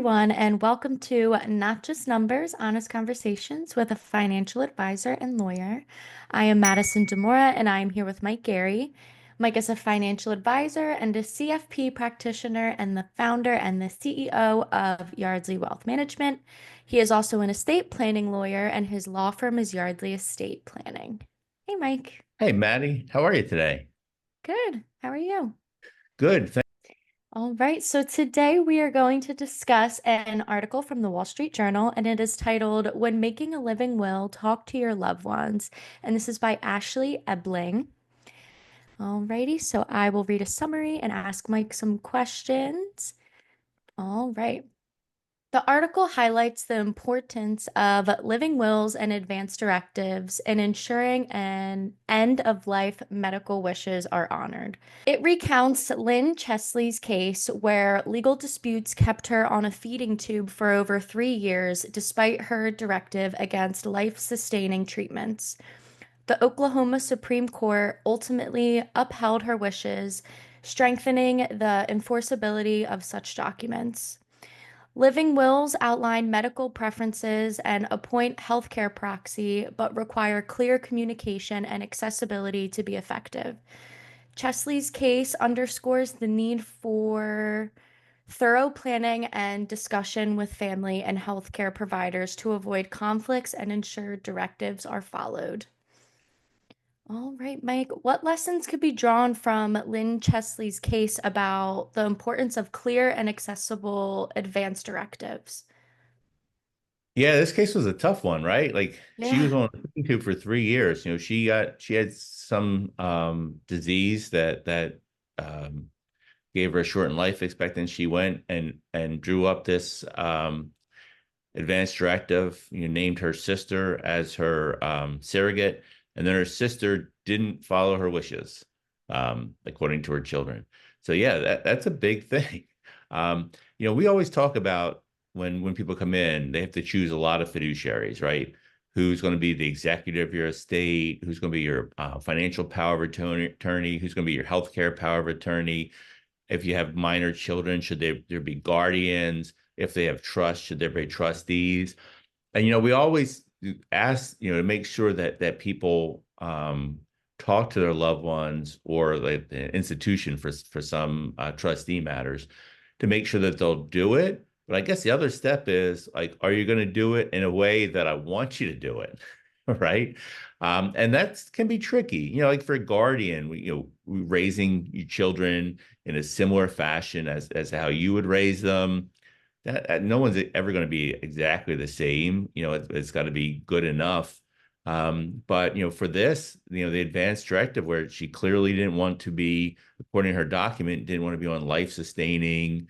everyone, and welcome to Not Just Numbers, Honest Conversations with a Financial Advisor and Lawyer. I am Madison Demora, and I am here with Mike Gary. Mike is a financial advisor and a CFP practitioner and the founder and the CEO of Yardley Wealth Management. He is also an estate planning lawyer, and his law firm is Yardley Estate Planning. Hey, Mike. Hey, Maddie, how are you today? Good. How are you? Good. All right, so today we are going to discuss an article from the Wall Street Journal, and it is titled When Making a Living Will, Talk to Your Loved Ones. And this is by Ashley Ebling. Alrighty, so I will read a summary and ask Mike some questions. All right. The article highlights the importance of living wills and advance directives in ensuring an end-of-life medical wishes are honored. It recounts Lynne Chesley's case where legal disputes kept her on a feeding tube for over 3 years despite her directive against life-sustaining treatments. The Oklahoma Supreme Court ultimately upheld her wishes, strengthening the enforceability of such documents. Living wills outline medical preferences and appoint healthcare proxy, but require clear communication and accessibility to be effective. Chesley's case underscores the need for thorough planning and discussion with family and healthcare providers to avoid conflicts and ensure directives are followed. All right, Mike, what lessons could be drawn from Lynne Chesley's case about the importance of clear and accessible advance directives? Yeah, this case was a tough one, right? Like she was Yeah. on a cooking tube for 3 years. She had some disease that gave her a shortened life expectancy. She went and drew up this advanced directive, named her sister as her surrogate, and then her sister didn't follow her wishes, according to her children. So yeah, that's a big thing. Um, we always talk about when people come in, they have to choose a lot of fiduciaries, right? Who's going to be the executive of your estate? Who's going to be your financial power of attorney? Who's going to be your healthcare power of attorney? If you have minor children, should there be guardians? If they have trust, should there be trustees? And we always ask to make sure that people talk to their loved ones or like the institution for some trustee matters to make sure that they'll do it. But I guess the other step is like, are you going to do it in a way that I want you to do it? Right. And that can be tricky, like for a guardian, we raising your children in a similar fashion as how you would raise them. That no one's ever going to be exactly the same. It's got to be good enough. But for this, the advanced directive where she clearly didn't want to be, according to her document, didn't want to be on life-sustaining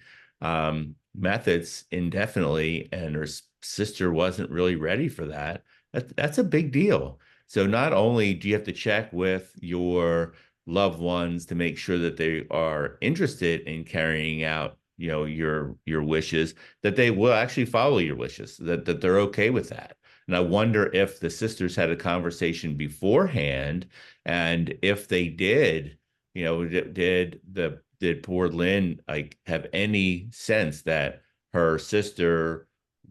methods indefinitely, and her sister wasn't really ready for that. That's a big deal. So not only do you have to check with your loved ones to make sure that they are interested in carrying out your wishes, that they will actually follow your wishes, that they're okay with that. And I wonder if the sisters had a conversation beforehand, and if they did, did poor Lynne like have any sense that her sister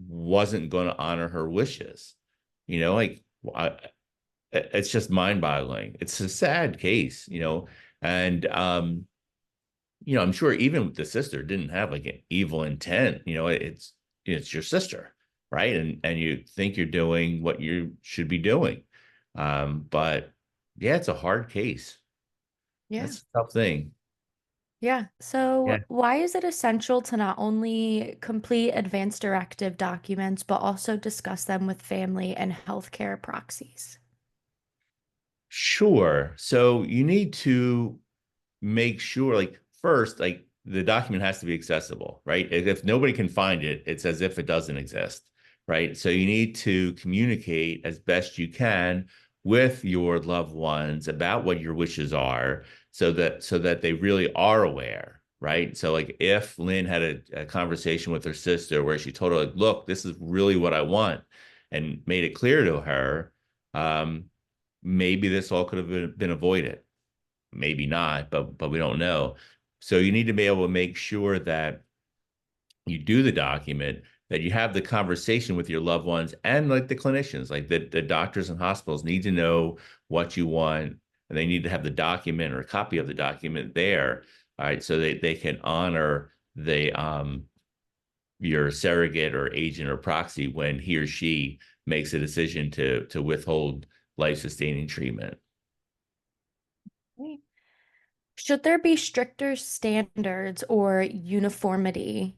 wasn't going to honor her wishes? Like it's just mind-boggling. It's a sad case, and I'm sure even the sister didn't have like an evil intent. It's your sister, right? And you think you're doing what you should be doing. But yeah, it's a hard case. Yeah. That's a tough thing. Yeah. Yeah. So, why is it essential to not only complete advanced directive documents, but also discuss them with family and healthcare proxies? Sure. So you need to make sure, like, first, like the document has to be accessible, right? If nobody can find it, it's as if it doesn't exist, right? So you need to communicate as best you can with your loved ones about what your wishes are, so that they really are aware, right? So like if Lynne had a conversation with her sister where she told her, like, look, this is really what I want, and made it clear to her, um, maybe this all could have been avoided, maybe not, but we don't know. So you need to be able to make sure that you do the document, that you have the conversation with your loved ones and like the clinicians, like the doctors and hospitals need to know what you want, and they need to have the document or a copy of the document there. All right, so they can honor the your surrogate or agent or proxy when he or she makes a decision to withhold life-sustaining treatment. Right. Should there be stricter standards or uniformity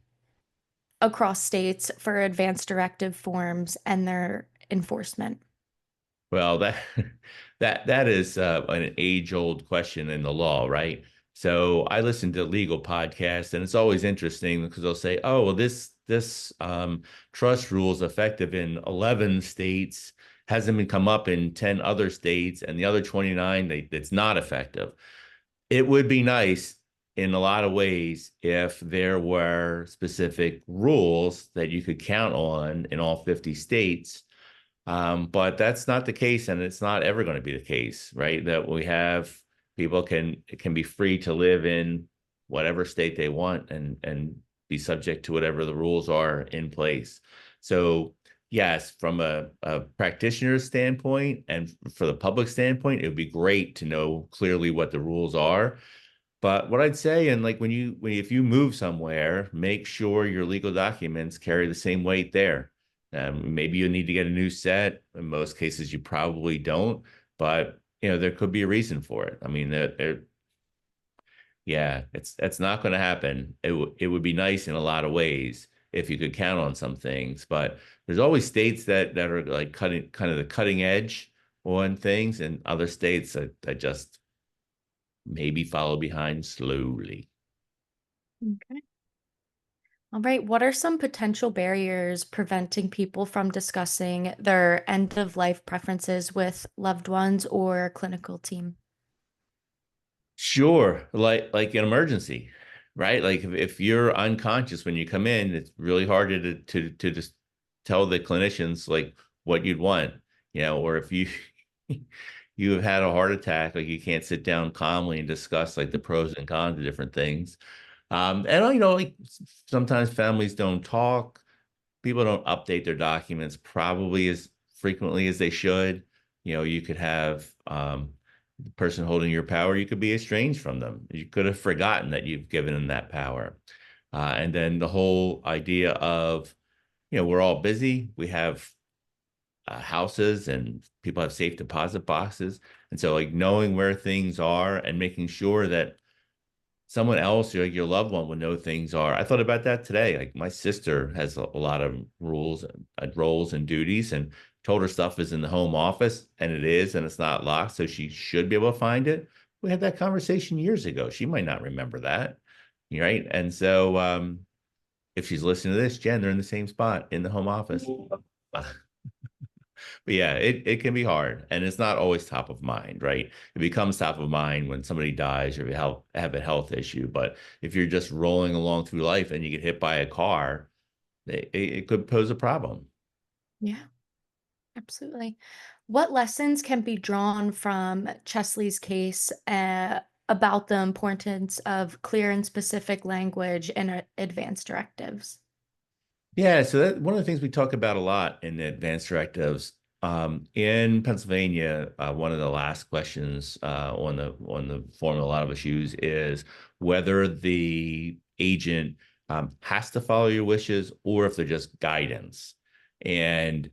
across states for advanced directive forms and their enforcement? Well, that is an age-old question in the law, right? So I listen to legal podcasts, and it's always interesting because they'll say, "Oh, well, this trust rule is effective in 11 states, hasn't been come up in 10 other states, and the other 29, it's not effective." It would be nice in a lot of ways if there were specific rules that you could count on in all 50 states, but that's not the case, and it's not ever going to be the case, right? That we have people can be free to live in whatever state they want and be subject to whatever the rules are in place. So yes, from a practitioner's standpoint and for the public standpoint, it would be great to know clearly what the rules are. But what I'd say, and like if you move somewhere, make sure your legal documents carry the same weight there. Maybe you need to get a new set. In most cases, you probably don't, but there could be a reason for it. I mean, yeah, it's not going to happen. It would be nice in a lot of ways if you could count on some things, but there's always states that are like cutting kind of the cutting edge on things, and other states that just maybe follow behind slowly. Okay. All right. What are some potential barriers preventing people from discussing their end of life preferences with loved ones or clinical team? Sure, like an emergency, right? Like if you're unconscious when you come in, it's really hard to just tell the clinicians like what you'd want, or if you you have had a heart attack, like you can't sit down calmly and discuss like the pros and cons of different things. And like sometimes families don't talk, people don't update their documents probably as frequently as they should. You could have the person holding your power, you could be estranged from them. You could have forgotten that you've given them that power. And then the whole idea of, we're all busy. We have houses and people have safe deposit boxes. And so like knowing where things are and making sure that someone else, like your loved one, would know things are. I thought about that today. Like my sister has a lot of rules, roles and duties, and told her stuff is in the home office, and it is, and it's not locked, so she should be able to find it. We had that conversation years ago. She might not remember that, right? And so, if she's listening to this, Jen, they're in the same spot in the home office. But yeah, it can be hard, and it's not always top of mind, right? It becomes top of mind when somebody dies or you have a health issue. But if you're just rolling along through life and you get hit by a car, it could pose a problem. Yeah, absolutely. What lessons can be drawn from Chesley's case about the importance of clear and specific language in advanced directives? Yeah, so that one of the things we talk about a lot in the advanced directives, in Pennsylvania, one of the last questions on the form of a lot of issues is whether the agent has to follow your wishes or if they're just guidance. And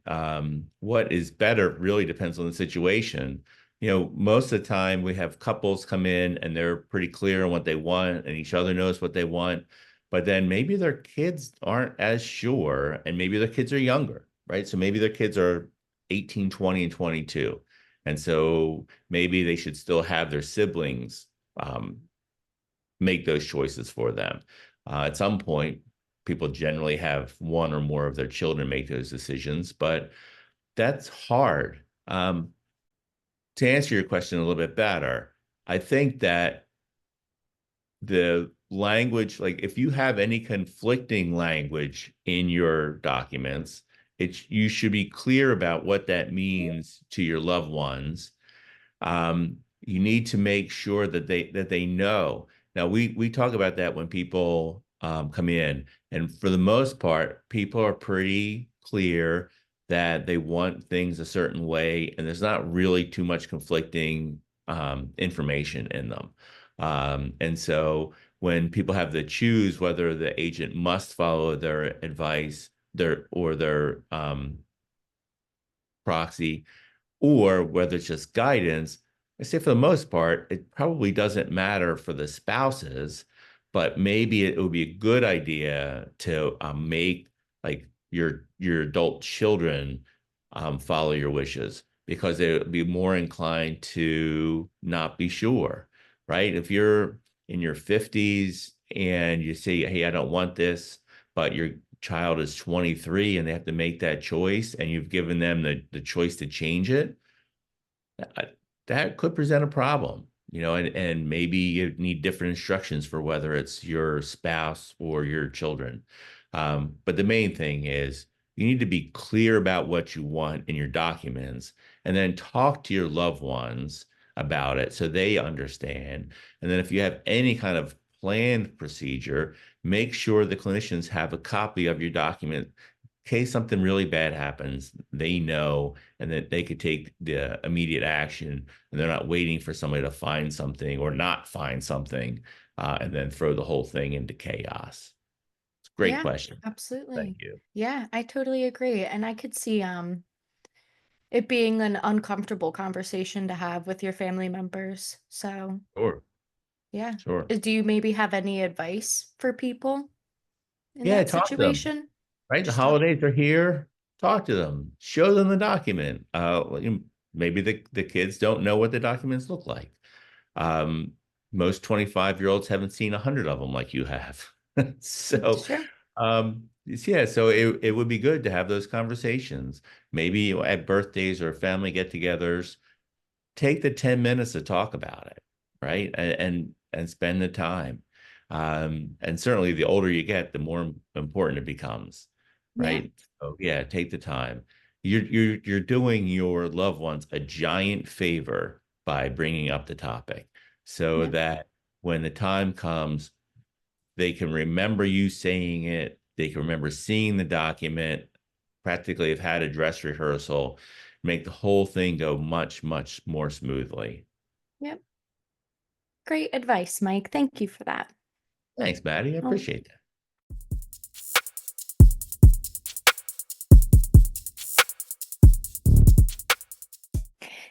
what is better really depends on the situation. Most of the time we have couples come in and they're pretty clear on what they want, and each other knows what they want, but then maybe their kids aren't as sure, and maybe their kids are younger, right? So maybe their kids are 18, 20, and 22. And so maybe they should still have their siblings um, make those choices for them. At some point, people generally have one or more of their children make those decisions, but that's hard. To answer your question a little bit better, I think that the language, like if you have any conflicting language in your documents, you should be clear about what that means to your loved ones. You need to make sure that they know. Now we talk about that when people come in. And for the most part, people are pretty clear that they want things a certain way, and there's not really too much conflicting information in them. And so when people have to choose whether the agent must follow their advice, their proxy, or whether it's just guidance, I say for the most part, it probably doesn't matter for the spouses, but maybe it would be a good idea to make like your adult children follow your wishes because they would be more inclined to not be sure, right? If you're in your 50s and you say, "Hey, I don't want this," but your child is 23 and they have to make that choice, and you've given them the choice to change it, that that could present a problem, and maybe you need different instructions for whether it's your spouse or your children. But the main thing is you need to be clear about what you want in your documents and then talk to your loved ones about it so they understand. And then if you have any kind of planned procedure, make sure the clinicians have a copy of your document in case something really bad happens, they know and that they could take the immediate action and they're not waiting for somebody to find something or not find something and then throw the whole thing into chaos. It's a great Yeah, question. Thank absolutely. you. Yeah, I totally agree. And I could see it being an uncomfortable conversation to have with your family members. So, Sure, yeah. sure. Do you maybe have any advice for people in Yeah, that talk to them, situation? right? The Just talk. holidays are here. Talk to them. Show them the document. Maybe the kids don't know what the documents look like. Um, Most 25-year-olds haven't seen 100 of them like you have. It's So, true. yeah, so it would be good to have those conversations. Maybe at birthdays or family get-togethers, take the 10 minutes to talk about it, right? And spend the time. And certainly the older you get, the more important it becomes, Yeah. right? So yeah, take the time. You're doing your loved ones a giant favor by bringing up the topic so Yeah. that when the time comes, they can remember you saying it, they can remember seeing the document, practically have had a dress rehearsal, make the whole thing go much, much more smoothly. Yep. Great advice, Mike. Thank you for that. Thanks, Maddie. I Oh, appreciate that.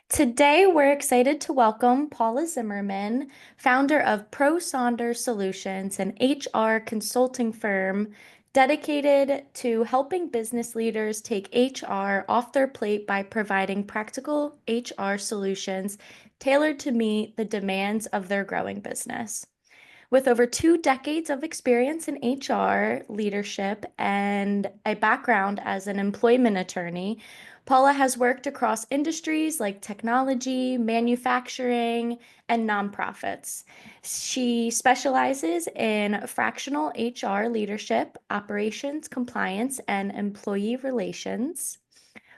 today, we're excited to welcome Paula Zimmerman, founder of ProSonder Solutions, an HR consulting firm dedicated to helping business leaders take HR off their plate by providing practical HR solutions tailored to meet the demands of their growing business. With over 2 decades of experience in HR leadership and a background as an employment attorney, Paula has worked across industries like technology, manufacturing, and nonprofits. She specializes in fractional HR leadership, operations, compliance, and employee relations.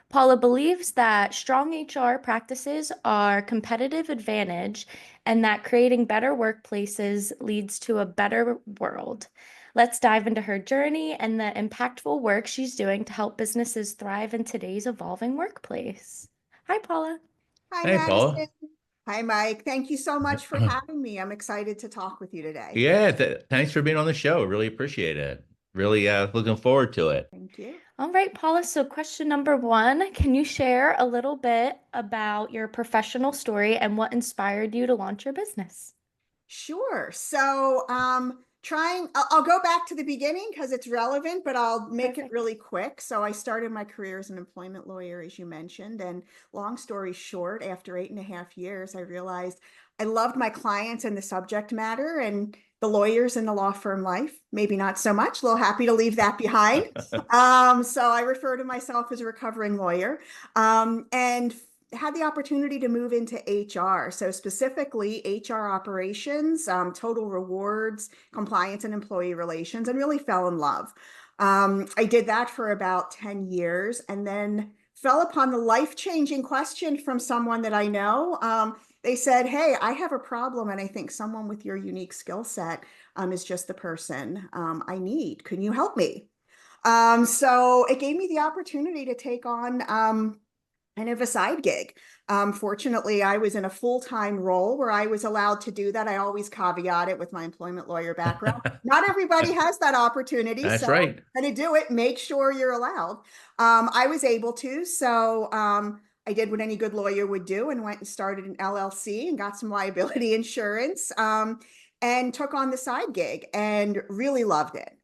Paula believes that strong HR practices are competitive advantage and that creating better workplaces leads to a better world. Let's dive into her journey and the impactful work she's doing to help businesses thrive in today's evolving workplace. Hi, Paula. Hi, Hey, Madison. Paula. Hi, Mike. Thank you so much for having me. I'm excited to talk with you today. Yeah, thanks for being on the show. Really appreciate it. Really looking forward to it. Thank you. All right, Paula. So, question number one, can you share a little bit about your professional story and what inspired you to launch your business? Sure. So, I'll go back to the beginning because it's relevant, but I'll make it Perfect. really quick. So, I started my career as an employment lawyer, as you mentioned. And long story short, after 8.5 years, I realized I loved my clients and the subject matter, and the lawyers in the law firm life, maybe not so much. A little happy to leave that behind. So, I refer to myself as a recovering lawyer. And had the opportunity to move into HR. So specifically HR operations, total rewards, compliance and employee relations, and really fell in love. I did that for about 10 years and then fell upon the life-changing question from someone that I know. They said, "Hey, I have a problem, and I think someone with your unique skill set is just the person I need. Can you help me?" So it gave me the opportunity to take on kind of a side gig. Fortunately, I was in a full-time role where I was allowed to do that. I always caveat it with my employment lawyer background. Not everybody has that opportunity. That's So right. to do it, make sure you're allowed. I was able to. So I did what any good lawyer would do and went and started an LLC and got some liability insurance. And took on the side gig and really loved it.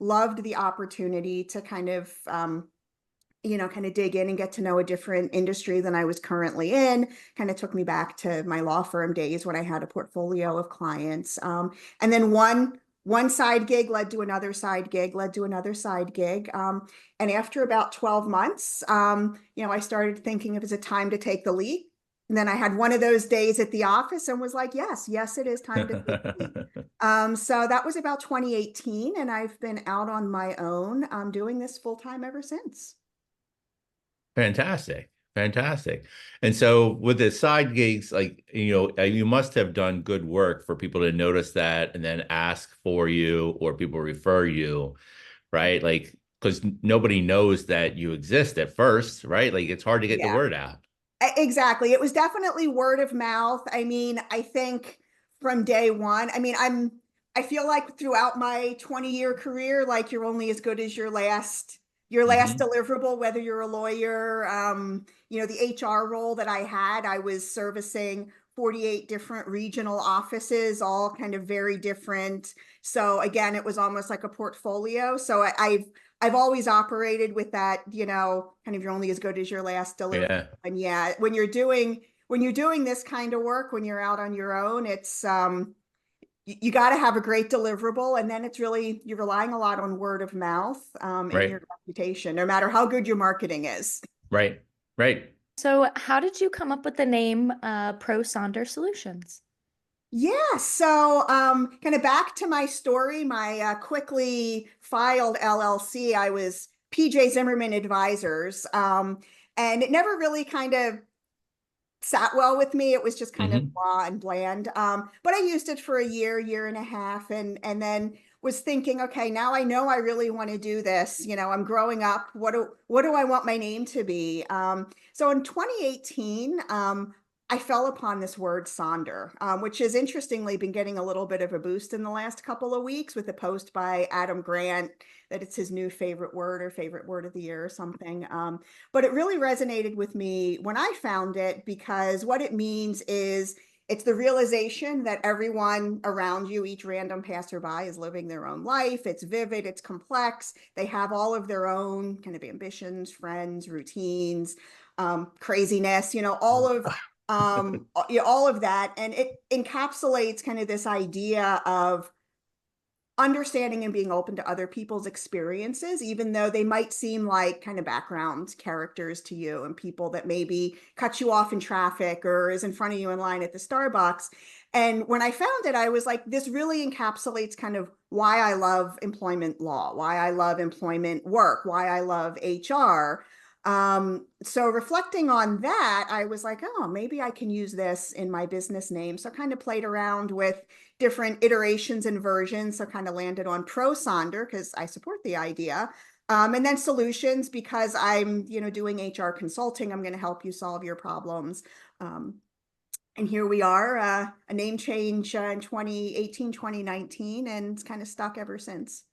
Loved the opportunity to kind of kind of dig in and get to know a different industry than I was currently in. Kind of took me back to my law firm days when I had a portfolio of clients. And then one side gig led to another side gig, led to another side gig. And after about 12 months, I started thinking it was a time to take the leap. And then I had one of those days at the office and was like, yes, it is time to take the leap. So that was about 2018, and I've been out on my own doing this full time ever since. Fantastic. Fantastic. And so with the side gigs, like, you must have done good work for people to notice that and then ask for you or people refer you, right? Like, because nobody knows that you exist at first, right? Like, it's hard to get the Yeah. word out. Exactly. It was definitely word of mouth. I mean, I think from day one, I feel like throughout my 20-year career, like you're only as good as your last Hmm. deliverable, whether you're a lawyer. The HR role that I had, I was servicing 48 different regional offices, all kind of very different. So again, it was almost like a portfolio. So I've always operated with that, kind of you're only as good as your last deliverable. Yeah, And yeah, when you're doing this kind of work, when you're out on your own, it's you got to have a great deliverable, and then it's really you're relying a lot on word of mouth and right, your reputation, no matter how good your marketing is. right, right. So, how did you come up with the name ProSonder Solutions? Yeah, so kind of back to my story, my quickly filed LLC, I was PJ Zimmerman Advisors, and it never really kind of sat well with me. It was just kind of Hmm. blah and bland. But I used it for a year and a half, and then was thinking, okay, now I know I really want to do this. I'm growing up. What do I want my name to be? So in 2018, I fell upon this word Sonder, which has interestingly been getting a little bit of a boost in the last couple of weeks with a post by Adam Grant that it's his new favorite word or favorite word of the year or something. But it really resonated with me when I found it, because what it means is it's the realization that everyone around you, each random passerby, is living their own life. It's vivid, it's complex. They have all of their own kind of ambitions, friends, routines, craziness, all of that. And it encapsulates kind of this idea of understanding and being open to other people's experiences, even though they might seem like kind of background characters to you and people that maybe cut you off in traffic or is in front of you in line at the Starbucks. And when I found it, I was like, this really encapsulates kind of why I love employment law, why I love employment work, why I love HR. So reflecting on that, I was like, oh, maybe I can use this in my business name. So I kind of played around with different iterations and versions. So kind of landed on ProSonder because I support the idea. And then solutions because I'm, doing HR consulting. I'm going to help you solve your problems. And here we are, a name change in 2018, 2019, and it's kind of stuck ever since.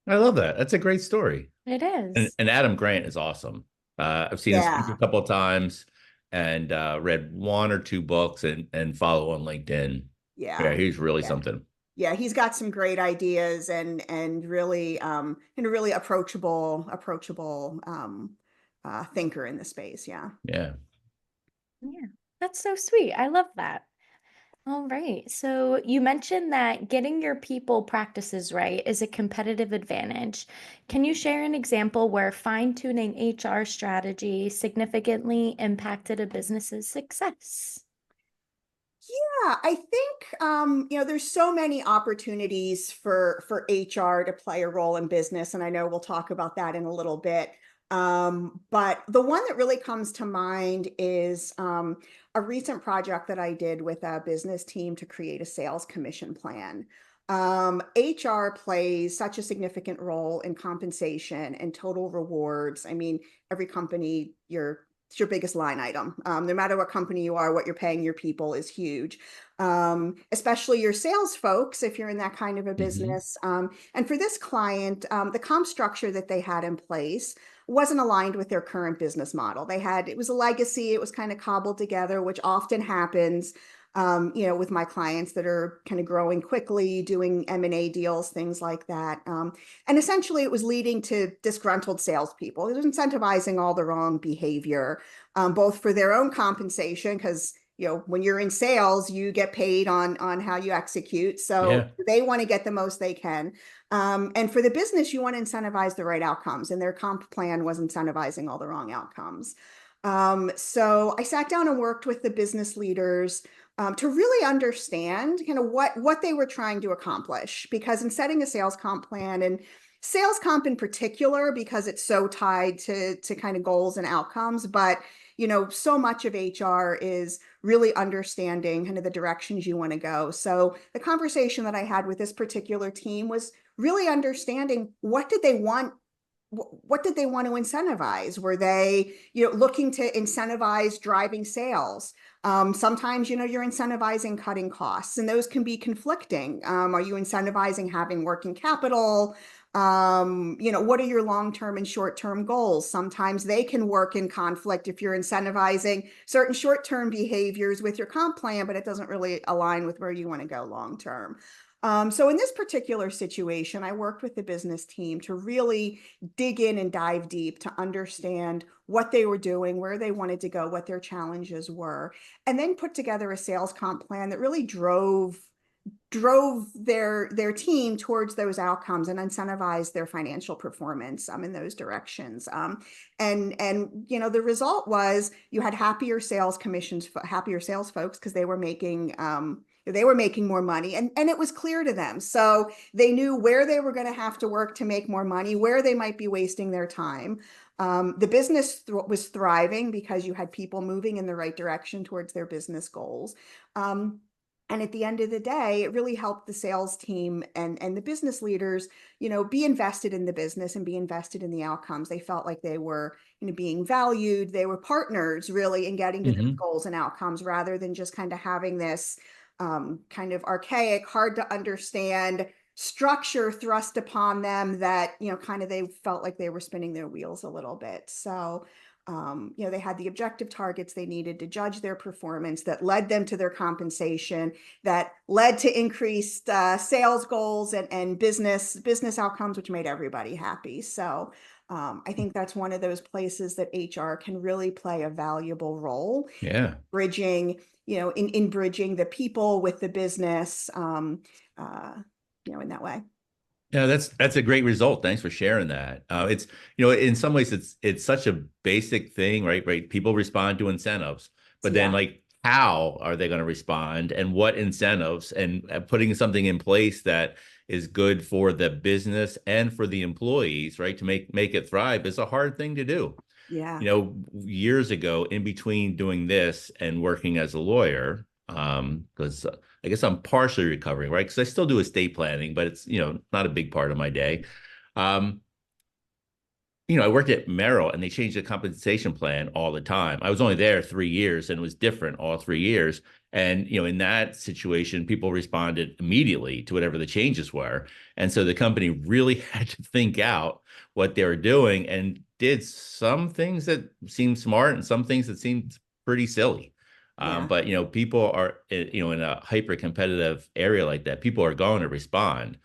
I love that. That's a great story. It And, is. and Adam Grant is awesome. I've seen him speak a Yeah, couple of times and read one or two books and follow on LinkedIn. Yeah, yeah, he's really yeah. something. Yeah, he's got some great ideas and really and a really approachable thinker in the space. Yeah. Yeah. Yeah, that's so sweet. I love that. All right. So you mentioned that getting your people practices right is a competitive advantage. Can you share an example where fine-tuning HR strategy significantly impacted a business's success? Yeah, I think there's so many opportunities for HR to play a role in business, and I know we'll talk about that in a little bit. But the one that really comes to mind is a recent project that I did with a business team to create a sales commission plan. HR plays such a significant role in compensation and total rewards. I mean, every company, it's your biggest line item. No matter what company you are, what you're paying your people is huge. Especially your sales folks, if you're in that kind of a business. And for this client, the comp structure that they had in place wasn't aligned with their current business model. It was a legacy, it was kind of cobbled together, which often happens, with my clients that are kind of growing quickly, doing M&A deals, things like that. And essentially it was leading to disgruntled salespeople. It was incentivizing all the wrong behavior, both for their own compensation, because when you're in sales, you get paid on how you execute. So they want to get the most they can. And for the business, you want to incentivize the right outcomes, and their comp plan was incentivizing all the wrong outcomes. So I sat down and worked with the business leaders to really understand kind of what they were trying to accomplish, because in setting a sales comp plan, and sales comp in particular, because it's so tied to kind of goals and outcomes, but so much of HR is really understanding kind of the directions you want to go. So the conversation that I had with this particular team was really understanding what did they want to incentivize? Were they, looking to incentivize driving sales? Sometimes, you're incentivizing cutting costs, and those can be conflicting. Are you incentivizing having working capital? What are your long-term and short-term goals? Sometimes they can work in conflict if you're incentivizing certain short-term behaviors with your comp plan, but it doesn't really align with where you want to go long-term. So in this particular situation, I worked with the business team to really dig in and dive deep to understand what they were doing, where they wanted to go, what their challenges were, and then put together a sales comp plan that really drove their team towards those outcomes and incentivized their financial performance in those directions. And the result was you had happier sales folks, because they were making more money, and it was clear to them. So they knew where they were going to have to work to make more money, where they might be wasting their time. The business was thriving because you had people moving in the right direction towards their business goals. And at the end of the day, it really helped the sales team and the business leaders, be invested in the business and be invested in the outcomes. They felt like they were, being valued. They were partners really in getting to those goals and outcomes, rather than just kind of having this kind of archaic, hard to understand structure thrust upon them that, kind of they felt like they were spinning their wheels a little bit. So they had the objective targets they needed to judge their performance, that led them to their compensation, that led to increased sales goals and business outcomes, which made everybody happy. So I think that's one of those places that HR can really play a valuable role. Bridging, in bridging the people with the business, in that way. Yeah, that's a great result. Thanks for sharing that. It's, in some ways it's such a basic thing, right? Right. People respond to incentives, but then like, how are they going to respond, and what incentives, and putting something in place that is good for the business and for the employees, right? To make it thrive is a hard thing to do. Yeah. Years ago, in between doing this and working as a lawyer, because I guess I'm partially recovering, right? Because I still do estate planning, but it's, not a big part of my day. I worked at Merrill, and they changed the compensation plan all the time. I was only there 3 years, and it was different all 3 years. And, in that situation, people responded immediately to whatever the changes were. And so the company really had to think out what they were doing, and did some things that seemed smart and some things that seemed pretty silly. But, people are, in a hyper competitive area like that, people are going to respond.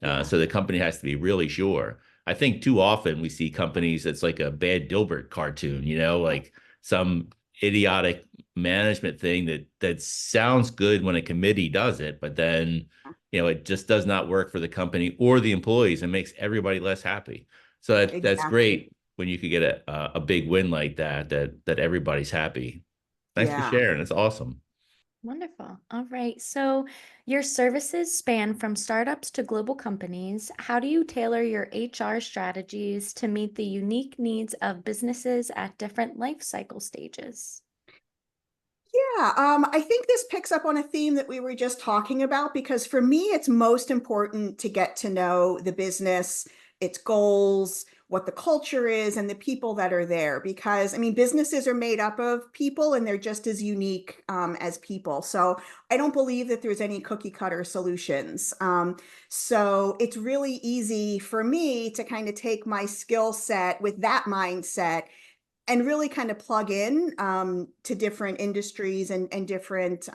So the company has to be really sure. I think too often we see companies that's like a bad Dilbert cartoon, like some idiotic management thing that sounds good when a committee does it, but then, it just does not work for the company or the employees, and makes everybody less happy. So that's great when you could get a big win like that everybody's happy. Thanks for sharing. It's awesome. Wonderful. All right. So your services span from startups to global companies. How do you tailor your HR strategies to meet the unique needs of businesses at different life cycle stages? Yeah, I think this picks up on a theme that we were just talking about because for me, it's most important to get to know the business, its goals, what the culture is, and the people that are there. Because, I mean, businesses are made up of people and they're just as unique as people. So I don't believe that there's any cookie cutter solutions. So it's really easy for me to kind of take my skill set with that mindset and really kind of plug in to different industries and different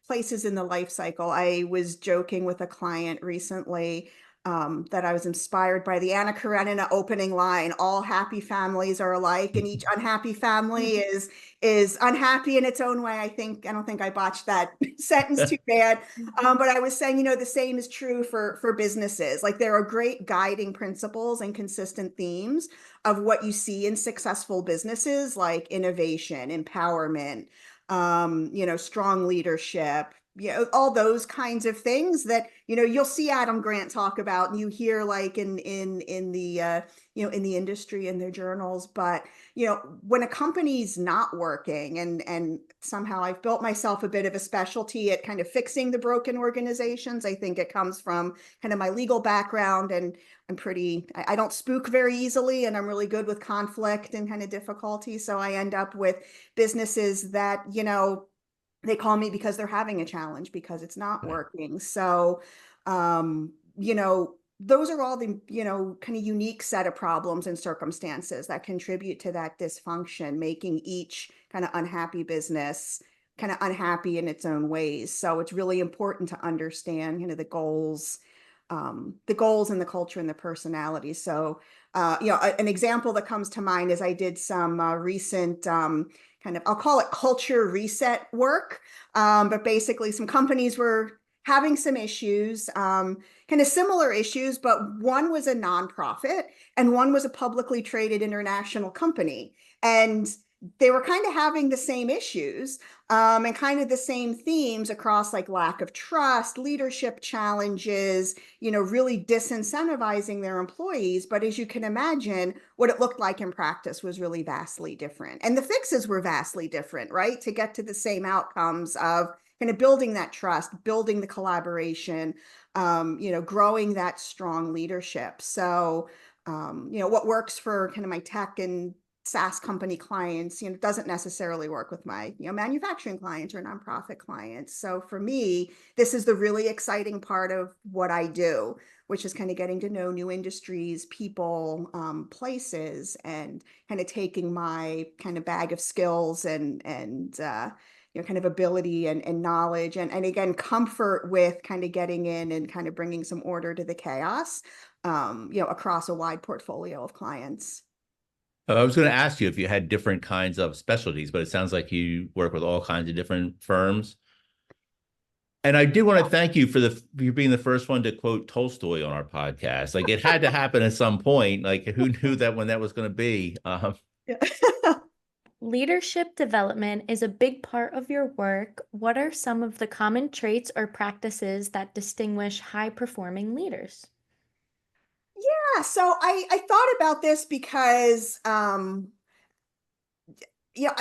places in the life cycle. I was joking with a client recently that I was inspired by the Anna Karenina opening line, all happy families are alike and each unhappy family is unhappy in its own way. I don't think I botched that sentence too bad. But I was saying, the same is true for businesses. Like there are great guiding principles and consistent themes of what you see in successful businesses like innovation, empowerment, strong leadership, all those kinds of things that, you'll see Adam Grant talk about and you hear like in the, in the industry in their journals. But, when a company's not working and somehow I've built myself a bit of a specialty at kind of fixing the broken organizations. I think it comes from kind of my legal background and I don't spook very easily and I'm really good with conflict and kind of difficulty. So I end up with businesses that, they call me because they're having a challenge because it's not Right. working. So, those are all the, kind of unique set of problems and circumstances that contribute to that dysfunction, making each kind of unhappy business kind of unhappy in its own ways. So it's really important to understand, the goals and the culture and the personality. So, an example that comes to mind is I did some recent kind of, I'll call it culture reset work. But basically some companies were having some issues, kind of similar issues, but one was a nonprofit and one was a publicly traded international company. And they were kind of having the same issues and kind of the same themes across like lack of trust, leadership challenges, really disincentivizing their employees. But as you can imagine, what it looked like in practice was really vastly different. And the fixes were vastly different, right? To get to the same outcomes of kind of building that trust, building the collaboration, growing that strong leadership. So, what works for kind of my tech and SaaS company clients, doesn't necessarily work with my, manufacturing clients or nonprofit clients. So for me, this is the really exciting part of what I do, which is kind of getting to know new industries, people, places, and kind of taking my kind of bag of skills and kind of ability and knowledge and again, comfort with kind of getting in and kind of bringing some order to the chaos, across a wide portfolio of clients. I was going to ask you if you had different kinds of specialties, but it sounds like you work with all kinds of different firms. And I do want to thank you for for being the first one to quote Tolstoy on our podcast. Like it had to happen at some point. Like who knew that when that was going to be? Yeah. Leadership development is a big part of your work. What are some of the common traits or practices that distinguish high-performing leaders? Yeah, so I thought about this because I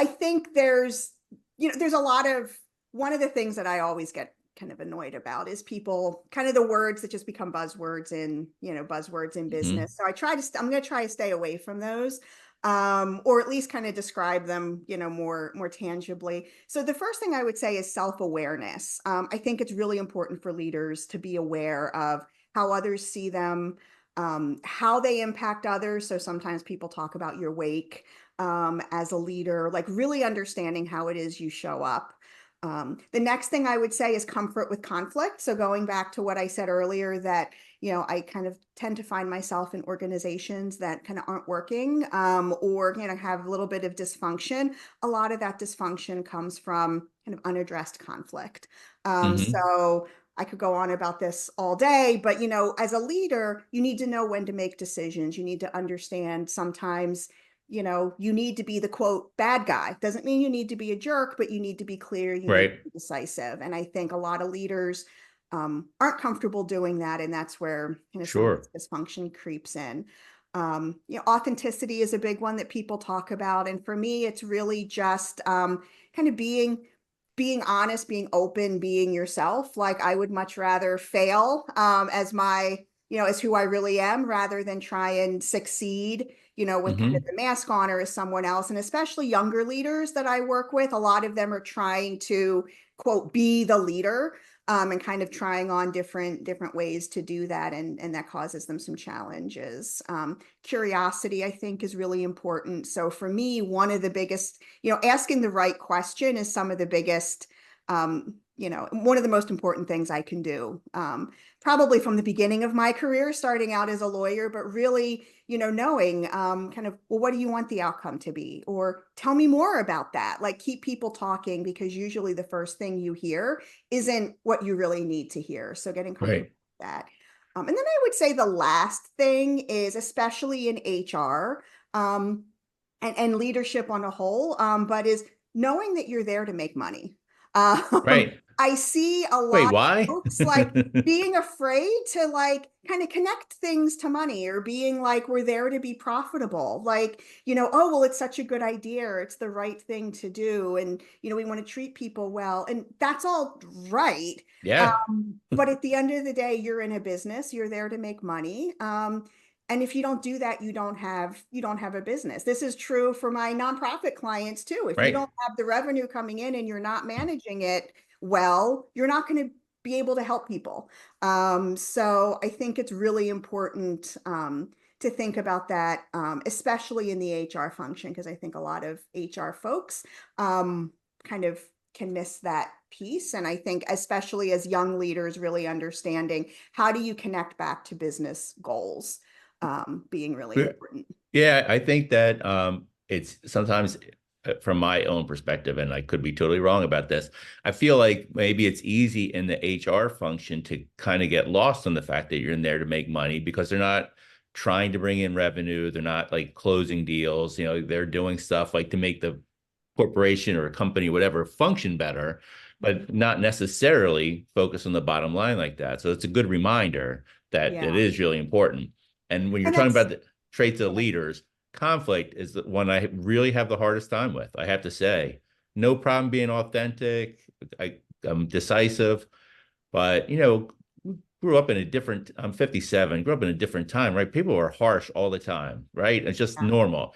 think there's a lot of one of the things that I always get kind of annoyed about is people kind of the words that just become buzzwords in Mhm. business. So I'm going to try to stay away from those. Or at least kind of describe them, more tangibly. So the first thing I would say is self-awareness. I think it's really important for leaders to be aware of how others see them, how they impact others. So sometimes people talk about your wake as a leader, like really understanding how it is you show up. The next thing I would say is comfort with conflict. So going back to what I said earlier, that, I kind of tend to find myself in organizations that kind of aren't working or, have a little bit of dysfunction. A lot of that dysfunction comes from kind of unaddressed conflict. Mhm. So I could go on about this all day, but, as a leader, you need to know when to make decisions. You need to understand sometimes you need to be the quote bad guy. Doesn't mean you need to be a jerk, but you need to be clear, you need Right. to be decisive. And I think a lot of leaders aren't comfortable doing that. And that's where some of Sure. this dysfunction creeps in. Authenticity is a big one that people talk about. And for me, it's really just kind of being honest, being open, being yourself. Like I would much rather fail as as who I really am rather than try and succeed, with kind of Hmm. the mask on or as someone else. And especially younger leaders that I work with, a lot of them are trying to quote, be the leader. And kind of trying on different ways to do that, and that causes them some challenges. Curiosity, I think, is really important. So for me, one of the biggest, asking the right question is some of the biggest, one of the most important things I can do. Probably from the beginning of my career, starting out as a lawyer, but really, knowing kind of, well, what do you want the outcome to be? Or tell me more about that. Like keep people talking, because usually the first thing you hear isn't what you really need to hear. So getting comfortable Right. with that. And then I would say the last thing is, especially in HR, and leadership on a whole, but is knowing that you're there to make money. Right. I see a Wait, lot of why? folks like being afraid to like kind of connect things to money, or being like, we're there to be profitable. Like, oh, well, it's such a good idea, or it's the right thing to do. And, we want to treat people well. And that's all right. Yeah. But at the end of the day, you're in a business, you're there to make money. And if you don't do that, you don't have a business. This is true for my nonprofit clients too. If you Right. don't have the revenue coming in and you're not managing it well, you're not going to be able to help people. So I think it's really important to think about that, especially in the HR function, because I think a lot of HR folks kind of can miss that piece. And I think especially as young leaders, really understanding how do you connect back to business goals, being really important. Yeah, I think that it's sometimes from my own perspective, and I could be totally wrong about this. I feel like maybe it's easy in the HR function to kind of get lost on the fact that you're in there to make money, because they're not trying to bring in revenue. They're not like closing deals. They're doing stuff like to make the corporation or a company, whatever, function better, but not necessarily focus on the bottom line like that. So it's a good reminder that it Yeah. is really important. And when you're And talking that's, about the traits of leaders, conflict is the one I really have the hardest time with. I have to say, no problem being authentic. I'm decisive, but grew up in a different. I'm 57. Grew up in a different time, right? People are harsh all the time, right? It's just yeah. normal.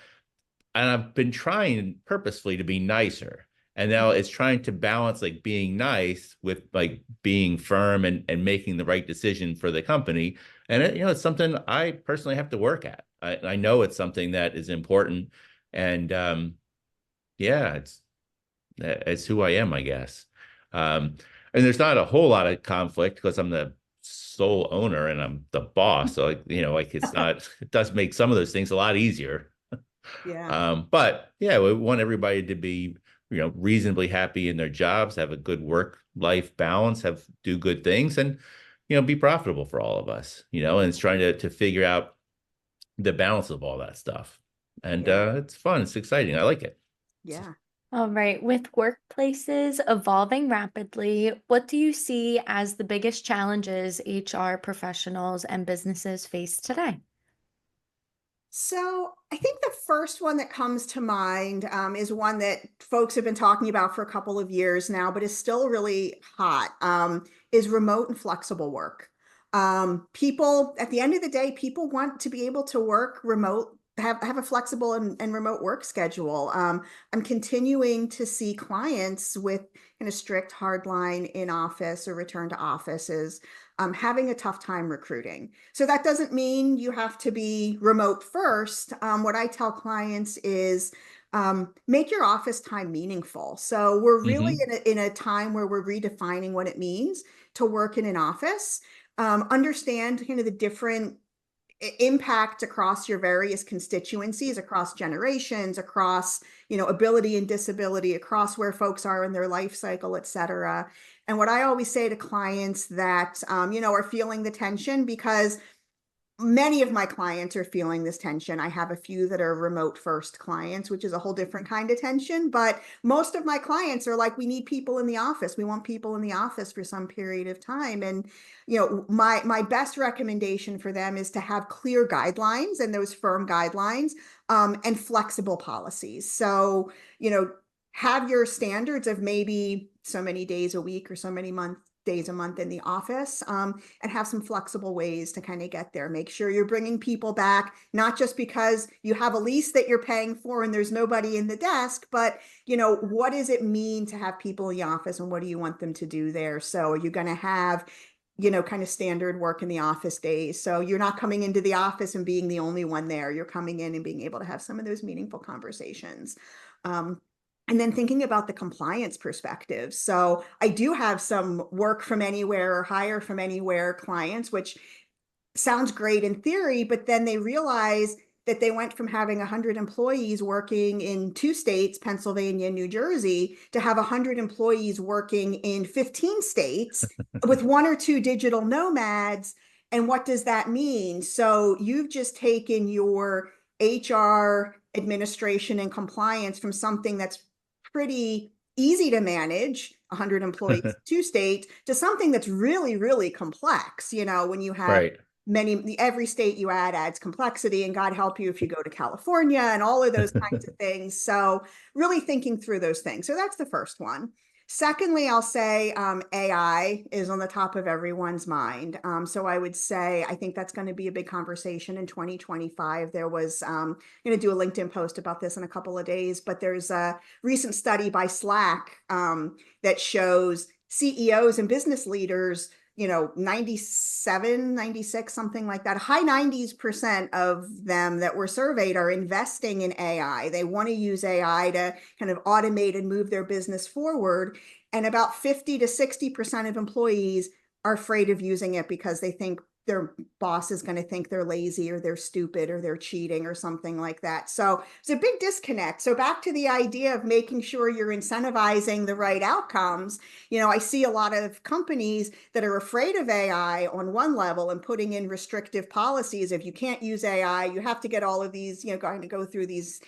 And I've been trying purposefully to be nicer. And now it's trying to balance like being nice with like being firm and making the right decision for the company. And it's something I personally have to work at. I know it's something that is important. And yeah, it's who I am, I guess. And there's not a whole lot of conflict because I'm the sole owner and I'm the boss. So like it's not, it does make some of those things a lot easier. Yeah. But yeah, we want everybody to be, reasonably happy in their jobs, have a good work-life balance, do good things, and be profitable for all of us. And it's trying to figure out the balance of all that stuff. And Yeah. it's fun, it's exciting. I like it. Yeah. All right, with workplaces evolving rapidly, what do you see as the biggest challenges HR professionals and businesses face today? So I think the first one that comes to mind is one that folks have been talking about for a couple of years now, but is still really hot, is remote and flexible work. People, at the end of the day, people want to be able to work remote, have a flexible and remote work schedule. I'm continuing to see clients with kind of strict hardline in office or return to offices having a tough time recruiting. So that doesn't mean you have to be remote first. What I tell clients is make your office time meaningful. So we're really Hmm. in a time where we're redefining what it means to work in an office. Understand kind of the different impact across your various constituencies, across generations, across ability and disability, across where folks are in their life cycle, et cetera. And what I always say to clients that are feeling the tension, because many of my clients are feeling this tension. I have a few that are remote first clients, which is a whole different kind of tension. But most of my clients are like, we need people in the office. We want people in the office for some period of time. And, my best recommendation for them is to have clear guidelines and those firm guidelines, and flexible policies. So, have your standards of maybe so many days a week or so many days a month in the office, and have some flexible ways to kind of get there. Make sure you're bringing people back, not just because you have a lease that you're paying for and there's nobody in the desk, but what does it mean to have people in the office and what do you want them to do there? So are you going to have kind of standard work in the office days? So you're not coming into the office and being the only one there. You're coming in and being able to have some of those meaningful conversations. And then thinking about the compliance perspective. So I do have some work from anywhere or hire from anywhere clients, which sounds great in theory, but then they realize that they went from having 100 employees working in 2 states, Pennsylvania and New Jersey, to have 100 employees working in 15 states with 1 or 2 digital nomads. And what does that mean? So you've just taken your HR administration and compliance from something that's pretty easy to manage, 100 employees, 2 states, to something that's really, really complex. When you have Right. every state you adds complexity, and God help you if you go to California and all of those kinds of things. So really thinking through those things. So that's the first one. Secondly, I'll say AI is on the top of everyone's mind. So I would say I think that's going to be a big conversation in 2025. There was, I'm going to do a LinkedIn post about this in a couple of days, but there's a recent study by Slack that shows CEOs and business leaders, 97, 96, something like that. High 90% of them that were surveyed are investing in AI. They want to use AI to kind of automate and move their business forward. And about 50 to 60% of employees are afraid of using it because they think their boss is going to think they're lazy or they're stupid or they're cheating or something like that. So it's a big disconnect. So back to the idea of making sure you're incentivizing the right outcomes. I see a lot of companies that are afraid of AI on one level and putting in restrictive policies. If you can't use AI, you have to get all of these, going to go through these